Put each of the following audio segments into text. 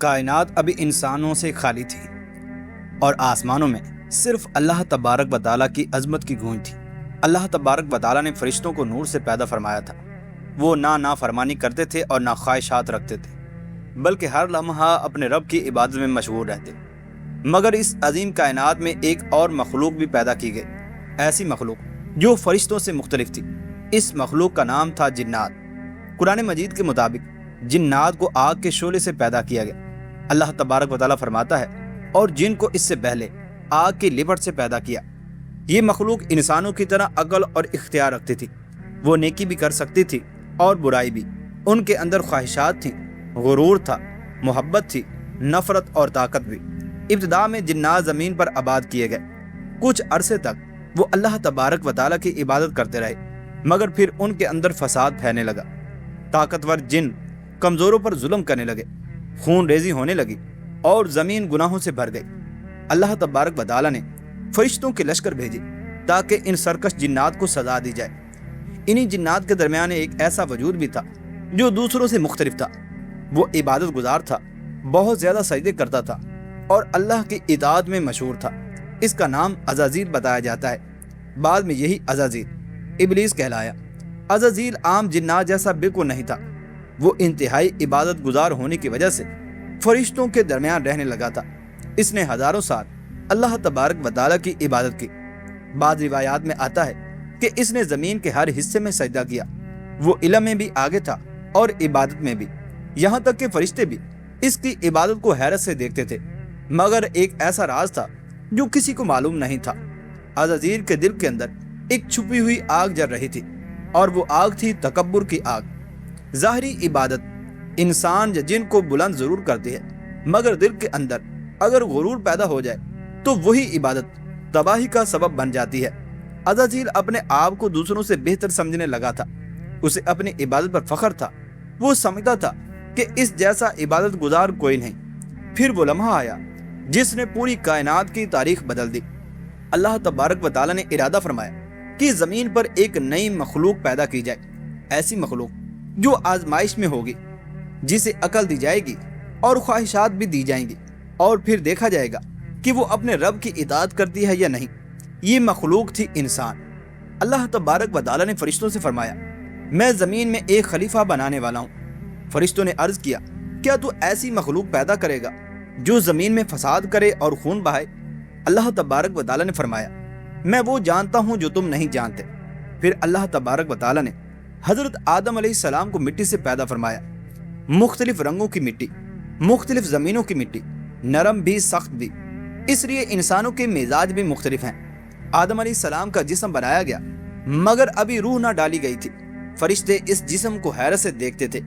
کائنات ابھی انسانوں سے خالی تھی اور آسمانوں میں صرف اللہ تبارک و تعالیٰ کی عظمت کی گونج تھی۔ اللہ تبارک و تعالیٰ نے فرشتوں کو نور سے پیدا فرمایا تھا۔ وہ نہ نافرمانی کرتے تھے اور نہ خواہشات رکھتے تھے، بلکہ ہر لمحہ اپنے رب کی عبادت میں مشغول رہتے۔ مگر اس عظیم کائنات میں ایک اور مخلوق بھی پیدا کی گئی، ایسی مخلوق جو فرشتوں سے مختلف تھی۔ اس مخلوق کا نام تھا جنات۔ قرآن مجید کے مطابق جنات کو آگ کے شعلے سے پیدا کیا گیا۔ اللہ تبارک و تعالیٰ فرماتا ہے، اور جن کو اس سے پہلے آگ کی لپٹ سے پیدا کیا۔ یہ مخلوق انسانوں کی طرح عقل اور اختیار رکھتی تھی۔ وہ نیکی بھی کر سکتی تھی اور برائی بھی۔ ان کے اندر خواہشات تھیں، غرور تھا، محبت تھی، نفرت اور طاقت بھی۔ ابتدا میں جنات زمین پر آباد کیے گئے۔ کچھ عرصے تک وہ اللہ تبارک و تعالیٰ کی عبادت کرتے رہے، مگر پھر ان کے اندر فساد پھیلنے لگا۔ طاقتور جن کمزوروں پر ظلم کرنے لگے، خون ریزی ہونے لگی اور زمین گناہوں سے بھر گئی۔ اللہ تبارک و تعالیٰ نے فرشتوں کے لشکر بھیجے تاکہ ان سرکش جنات کو سزا دی جائے۔ انہی جنات کے درمیان ایک ایسا وجود بھی تھا جو دوسروں سے مختلف تھا۔ وہ عبادت گزار تھا، بہت زیادہ سجدے کرتا تھا اور اللہ کی اطاعت میں مشہور تھا۔ اس کا نام عزازیل بتایا جاتا ہے۔ بعد میں یہی عزازیل ابلیس کہلایا۔ عزازیل عام جنات جیسا بالکل نہیں تھا۔ وہ انتہائی عبادت گزار ہونے کی وجہ سے فرشتوں کے درمیان رہنے لگا تھا۔ اس نے ہزاروں سال اللہ تبارک و تعالیٰ کی عبادت کی۔ بعض روایات میں آتا ہے کہ اس نے زمین کے ہر حصے میں سجدہ کیا۔ وہ علم میں بھی آگے تھا اور عبادت میں بھی، یہاں تک کہ فرشتے بھی اس کی عبادت کو حیرت سے دیکھتے تھے۔ مگر ایک ایسا راز تھا جو کسی کو معلوم نہیں تھا۔ عزازیل کے دل کے اندر ایک چھپی ہوئی آگ جل رہی تھی، اور وہ آگ تھی تکبر کی آگ۔ ظاہری عبادت انسان یا جن کو بلند ضرور کرتی ہے، مگر دل کے اندر اگر غرور پیدا ہو جائے تو وہی عبادت تباہی کا سبب بن جاتی ہے۔ عزازیل اپنے آپ کو دوسروں سے بہتر سمجھنے لگا تھا۔ اسے اپنی عبادت پر فخر تھا۔ وہ سمجھتا تھا کہ اس جیسا عبادت گزار کوئی نہیں۔ پھر وہ لمحہ آیا جس نے پوری کائنات کی تاریخ بدل دی۔ اللہ تبارک و تعالیٰ نے ارادہ فرمایا کہ زمین پر ایک نئی مخلوق پیدا کی جائے، ایسی مخلوق جو آزمائش میں ہوگی، جسے عقل دی جائے گی اور خواہشات بھی دی جائیں گی، اور پھر دیکھا جائے گا کہ وہ اپنے رب کی اطاعت کرتی ہے یا نہیں۔ یہ مخلوق تھی انسان۔ اللہ تبارک و تعالیٰ نے فرشتوں سے فرمایا، میں زمین میں ایک خلیفہ بنانے والا ہوں۔ فرشتوں نے عرض کیا، کیا تو ایسی مخلوق پیدا کرے گا جو زمین میں فساد کرے اور خون بہائے؟ اللہ تبارک و تعالیٰ نے فرمایا، میں وہ جانتا ہوں جو تم نہیں جانتے۔ پھر اللہ تبارک و تعالیٰ نے حضرت آدم علیہ السلام کو مٹی سے پیدا فرمایا، مختلف رنگوں کی مٹی، مختلف زمینوں کی مٹی، نرم بھی سخت بھی۔ اس لیے انسانوں کے مزاج بھی مختلف ہیں۔ آدم علیہ السلام کا جسم بنایا گیا، مگر ابھی روح نہ ڈالی گئی تھی۔ فرشتے اس جسم کو حیرت سے دیکھتے تھے۔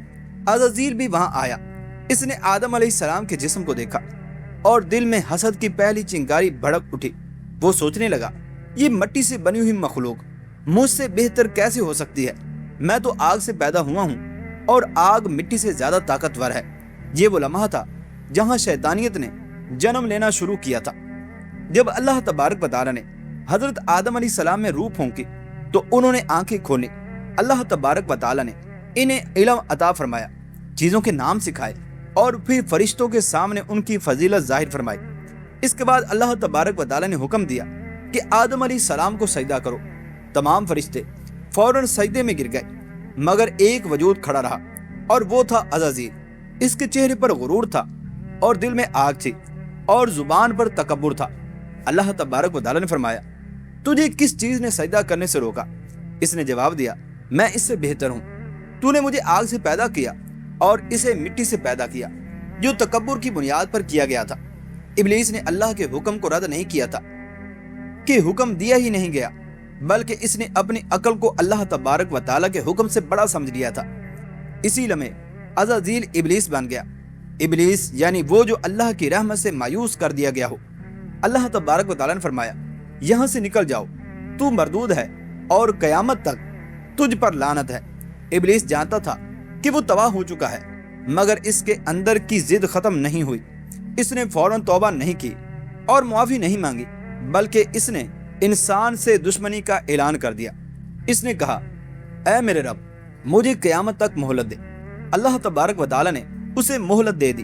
عزازیل بھی وہاں آیا۔ اس نے آدم علیہ السلام کے جسم کو دیکھا اور دل میں حسد کی پہلی چنگاری بھڑک اٹھی۔ وہ سوچنے لگا، یہ مٹی سے بنی ہوئی مخلوق مجھ سے بہتر کیسے ہو سکتی ہے؟ میں تو آگ سے پیدا ہوا ہوں اور آگ مٹی سے زیادہ طاقتور ہے۔ یہ وہ لمحہ تھا جہاں شیطانیت نے جنم لینا شروع کیا تھا۔ جب اللہ تبارک و تعالیٰ نے حضرت آدم علیہ السلام میں روح پھونکی تو انہوں نے آنکھیں کھولی۔ اللہ تبارک و تعالیٰ نے انہیں علم عطا فرمایا، چیزوں کے نام سکھائے، اور پھر فرشتوں کے سامنے ان کی فضیلت ظاہر فرمائی۔ اس کے بعد اللہ تبارک و تعالیٰ نے حکم دیا کہ آدم علیہ السلام کو سجدہ کرو۔ تمام فرشتے فوراً سجدے میں گر گئے، مگر ایک وجود کھڑا رہا، اور وہ تھا عزازیل۔ اس کے چہرے پر غرور تھا اور دل میں آگ تھی اور زبان پر تکبر تھا۔ اللہ تبارک و تعالیٰ نے فرمایا، تجھے کس چیز نے سجدہ کرنے سے روکا؟ اس نے جواب دیا، میں اس سے بہتر ہوں۔ تو نے مجھے آگ سے پیدا کیا اور اسے مٹی سے پیدا کیا، جو تکبر کی بنیاد پر کیا گیا تھا۔ ابلیس نے اللہ کے حکم کو رد نہیں کیا تھا کہ حکم دیا ہی نہیں گیا، بلکہ اس نے اپنی عقل کو اللہ تبارک و تعالیٰ کے حکم سے بڑا سمجھ لیا تھا۔ اسی لمحے عزازیل ابلیس بن گیا۔ ابلیس یعنی وہ جو اللہ کی رحمت سے مایوس کر دیا گیا ہو۔ اللہ تبارک و تعالیٰ نے فرمایا، یہاں سے نکل جاؤ، تو مردود ہے اور قیامت تک تجھ پر لعنت ہے۔ ابلیس جانتا تھا کہ وہ تباہ ہو چکا ہے، مگر اس کے اندر کی ضد ختم نہیں ہوئی۔ اس نے فوراً توبہ نہیں کی اور معافی نہیں مانگی، بلکہ اس نے انسان سے دشمنی کا اعلان کر دیا۔ اس نے کہا، اے میرے رب، مجھے قیامت تک مہلت دے۔ اللہ تبارک و تعالیٰ نے اسے مہلت دے دی۔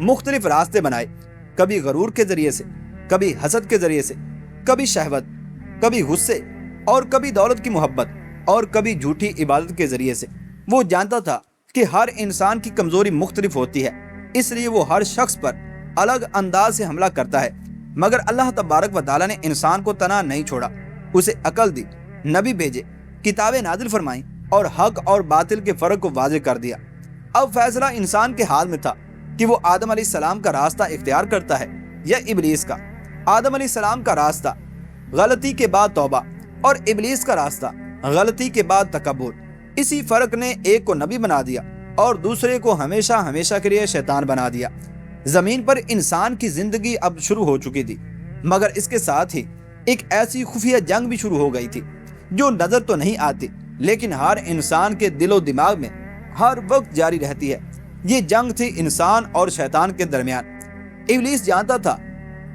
مختلف راستے بنائے، کبھی غرور کے ذریعے سے، کبھی حسد کے ذریعے سے، کبھی شہوت، کبھی غصے، اور کبھی دولت کی محبت، اور کبھی جھوٹی عبادت کے ذریعے سے۔ وہ جانتا تھا کہ ہر انسان کی کمزوری مختلف ہوتی ہے، اس لیے وہ ہر شخص پر الگ انداز سے حملہ کرتا ہے، مگر اللہ تبارک و تعالیٰ نے انسان کو تنہا نہیں چھوڑا، اسے عقل دی، نبی بھیجے، کتابیں نازل فرمائیں اور حق اور باطل کے فرق کو واضح کر دیا۔ اب فیصلہ انسان کے ہاتھ میں تھا کہ وہ آدم علیہ السلام کا راستہ اختیار کرتا ہے یا ابلیس کا۔ آدم علیہ السلام کا راستہ غلطی کے بعد توبہ، اور ابلیس کا راستہ غلطی کے بعد تکبر۔ اسی فرق نے ایک کو نبی بنا دیا اور دوسرے کو ہمیشہ ہمیشہ کے لیے شیطان بنا دیا۔ زمین پر انسان کی زندگی اب شروع ہو چکی تھی، مگر اس کے ساتھ ہی ایک ایسی خفیہ جنگ بھی شروع ہو گئی تھی جو نظر تو نہیں آتی لیکن ہر انسان کے دل و دماغ میں ہر وقت جاری رہتی ہے۔ یہ جنگ تھی انسان اور شیطان کے درمیان۔ ابلیس جانتا تھا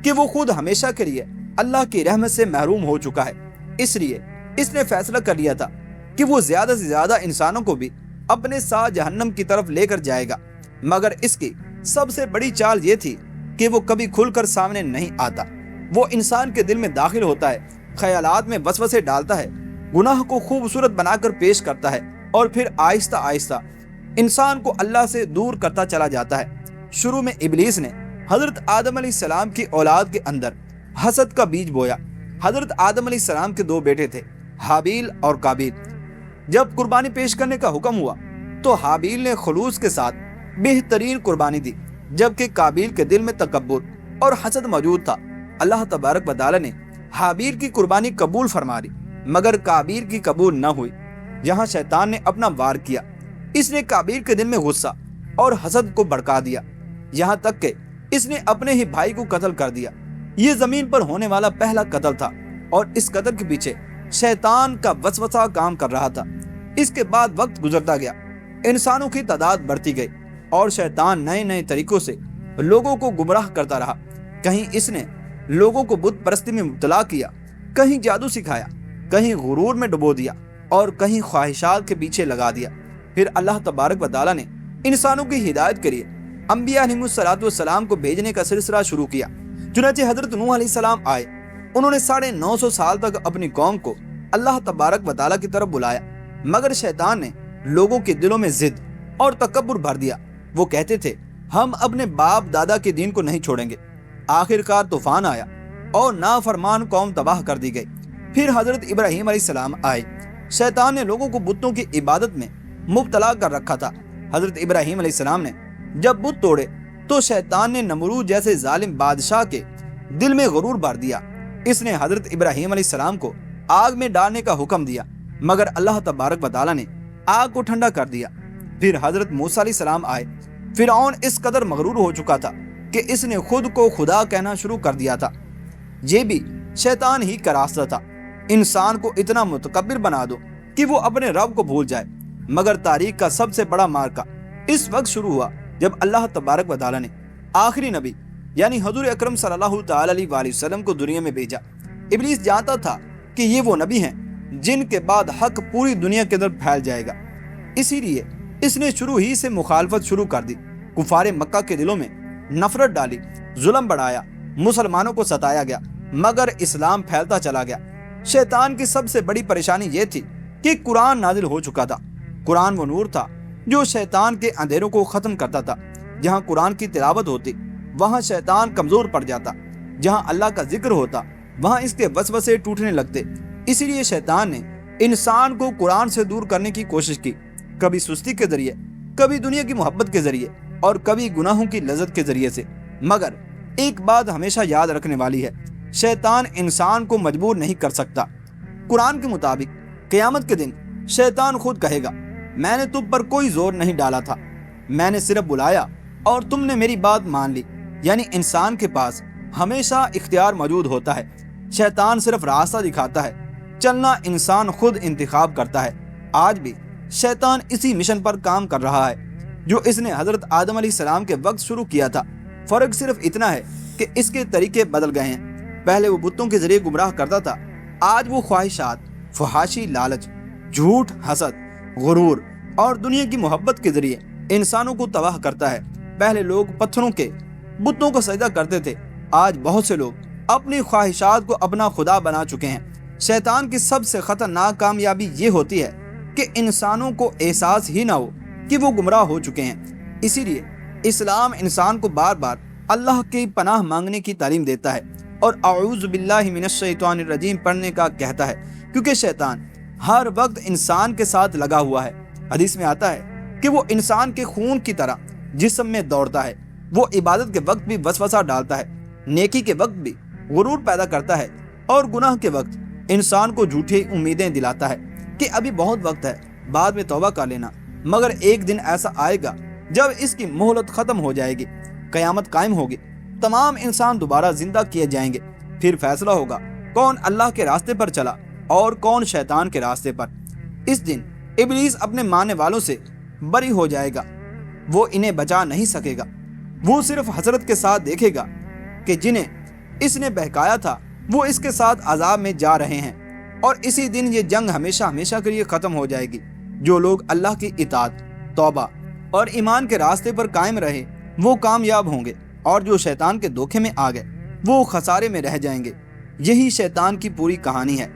کہ وہ خود ہمیشہ کے لیے اللہ کی رحمت سے محروم ہو چکا ہے، اس لیے اس نے فیصلہ کر لیا تھا کہ وہ زیادہ سے زیادہ انسانوں کو بھی اپنے ساتھ جہنم کی طرف لے کر جائے گا، مگر اس کی سب سے بڑی چال یہ تھی کہ وہ کبھی کھل کر سامنے نہیں آتا۔ وہ انسان کے دل میں داخل ہوتا ہے، خیالات میں وسوسے ڈالتا ہے، گناہ کو خوبصورت بنا کر پیش کرتا ہے، اور پھر آہستہ آہستہ انسان کو اللہ سے دور کرتا چلا جاتا ہے۔ شروع میں ابلیس نے حضرت آدم علیہ السلام کی اولاد کے اندر حسد کا بیج بویا۔ حضرت آدم علیہ السلام کے 2 بیٹے تھے، حابیل اور قابیل۔ جب قربانی پیش کرنے کا حکم ہوا تو حابیل نے خلوص کے ساتھ بہترین قربانی دی، جبکہ قابیل کے دل میں تکبر اور حسد موجود تھا۔ اللہ تبارک و تعالی نے حابیل کی قربانی قبول فرما لی، مگر قابیل کی قبول نہ ہوئی۔ یہاں شیطان نے اپنا وار کیا، اس نے قابیل کے دل میں غصہ اور حسد کو بھڑکا دیا، یہاں تک کہ اس نے اپنے ہی بھائی کو قتل کر دیا۔ یہ زمین پر ہونے والا پہلا قتل تھا، اور اس قتل کے پیچھے شیطان کا وسوسہ کام کر رہا تھا۔ اس کے بعد وقت گزرتا گیا، انسانوں کی تعداد بڑھتی گئی، اور شیطان نئے نئے طریقوں سے لوگوں کو گمراہ کرتا رہا۔ کہیں اس نے لوگوں کو بت پرستی میں مبتلا کیا، کہیں جادو سکھایا، کہیں غرور میں ڈبو دیا، اور کہیں خواہشات کے پیچھے لگا دیا۔ پھر اللہ تبارک و تعالیٰ نے انسانوں کی ہدایت کے لیے انبیاء علیہ السلام کو بھیجنے کا سلسلہ شروع کیا۔ چنانچہ حضرت نوح علیہ السلام آئے، انہوں نے 950 سال تک اپنی قوم کو اللہ تبارک و تعالیٰ کی طرف بلایا، مگر شیطان نے لوگوں کے دلوں میں ضد اور تکبر بھر دیا۔ وہ کہتے تھے ہم اپنے باپ دادا کے دین کو نہیں چھوڑیں گے۔ آخرکار طوفان آیا اور نافرمان قوم تباہ کر دی گئی۔ پھر حضرت ابراہیم علیہ السلام آئے، شیطان نے لوگوں کو بتوں کی عبادت میں مبتلا کر رکھا تھا۔ حضرت ابراہیم علیہ السلام نے جب بت توڑے تو شیطان نے نمرود جیسے ظالم بادشاہ کے دل میں غرور بھر دیا۔ اس نے حضرت ابراہیم علیہ السلام کو آگ میں ڈالنے کا حکم دیا، مگر اللہ تبارک و تعالیٰ نے آگ کو ٹھنڈا کر دیا۔ پھر حضرت موسیٰ علیہ السلام آئے۔ فرعون اس قدر مغرور ہو چکا تھا کہ اس نے خود کو خدا کہنا شروع کر دیا تھا۔ یہ بھی شیطان ہی کا راستہ تھا، انسان کو اتنا متکبر بنا دو کہ وہ اپنے رب کو بھول جائے۔ مگر تاریخ کا سب سے بڑا معرکہ اس وقت شروع ہوا جب اللہ تبارک و تعالیٰ نے آخری نبی یعنی حضور اکرم صلی اللہ تعالی علیہ وآلہ وسلم کو دنیا میں بھیجا۔ ابلیس جانتا تھا کہ یہ وہ نبی ہیں جن کے بعد حق پوری دنیا کے اندر پھیل جائے گا، اسی لیے اس نے شروع ہی سے مخالفت شروع کر دی۔ کفار مکہ کے دلوں میں نفرت ڈالی، ظلم بڑھایا، مسلمانوں کو ستایا گیا، مگر اسلام پھیلتا چلا گیا۔ شیطان کی سب سے بڑی پریشانی یہ تھی کہ قرآن نازل ہو چکا تھا۔ قرآن وہ نور تھا جو شیطان کے اندھیروں کو ختم کرتا تھا۔ جہاں قرآن کی تلاوت ہوتی وہاں شیطان کمزور پڑ جاتا، جہاں اللہ کا ذکر ہوتا وہاں اس کے وسوسے ٹوٹنے لگتے۔ اسی لیے شیطان نے انسان کو قرآن سے دور کرنے کی کوشش کی، کبھی سستی کے ذریعے، کبھی دنیا کی محبت کے ذریعے، اور کبھی گناہوں کی لذت کے ذریعے سے۔ مگر ایک بات ہمیشہ یاد رکھنے والی ہے، شیطان انسان کو مجبور نہیں کر سکتا۔ قرآن کے مطابق قیامت کے دن شیطان خود کہے گا میں نے تم پر کوئی زور نہیں ڈالا تھا، میں نے صرف بلایا اور تم نے میری بات مان لی۔ یعنی انسان کے پاس ہمیشہ اختیار موجود ہوتا ہے، شیطان صرف راستہ دکھاتا ہے، چلنا انسان خود انتخاب کرتا ہے۔ آج بھی شیطان اسی مشن پر کام کر رہا ہے جو اس نے حضرت آدم علیہ السلام کے وقت شروع کیا تھا۔ فرق صرف اتنا ہے کہ اس کے طریقے بدل گئے ہیں۔ پہلے وہ بتوں کے ذریعے گمراہ کرتا تھا، آج وہ خواہشات، فحاشی، لالچ، جھوٹ، حسد، غرور اور دنیا کی محبت کے ذریعے انسانوں کو تباہ کرتا ہے۔ پہلے لوگ پتھروں کے بتوں کو سجدہ کرتے تھے، آج بہت سے لوگ اپنی خواہشات کو اپنا خدا بنا چکے ہیں۔ شیطان کی سب سے خطرناک کامیابی یہ ہوتی ہے کہ انسانوں کو احساس ہی نہ ہو کہ وہ گمراہ ہو چکے ہیں۔ اسی لیے اسلام انسان کو بار بار اللہ کی پناہ مانگنے کی تعلیم دیتا ہے اور اعوذ باللہ من الشیطان الرجیم پڑھنے کا کہتا ہے، کیونکہ شیطان ہر وقت انسان کے ساتھ لگا ہوا ہے۔ حدیث میں آتا ہے کہ وہ انسان کے خون کی طرح جسم میں دوڑتا ہے، وہ عبادت کے وقت بھی وسوسہ ڈالتا ہے، نیکی کے وقت بھی غرور پیدا کرتا ہے اور گناہ کے وقت انسان کو جھوٹی امیدیں دلاتا ہے کہ ابھی بہت وقت ہے، بعد میں توبہ کر لینا۔ مگر ایک دن ایسا آئے گا جب اس کی مہلت ختم ہو جائے گی، قیامت قائم ہوگی، تمام انسان دوبارہ زندہ کیے جائیں گے، پھر فیصلہ ہوگا کون اللہ کے راستے پر چلا اور کون شیطان کے راستے پر۔ اس دن ابلیس اپنے ماننے والوں سے بری ہو جائے گا، وہ انہیں بچا نہیں سکے گا۔ وہ صرف حسرت کے ساتھ دیکھے گا کہ جنہیں اس نے بہکایا تھا وہ اس کے ساتھ عذاب میں جا رہے ہیں، اور اسی دن یہ جنگ ہمیشہ ہمیشہ کے لیے ختم ہو جائے گی۔ جو لوگ اللہ کی اطاعت، توبہ اور ایمان کے راستے پر قائم رہے وہ کامیاب ہوں گے، اور جو شیطان کے دھوکے میں آ گئے وہ خسارے میں رہ جائیں گے۔ یہی شیطان کی پوری کہانی ہے۔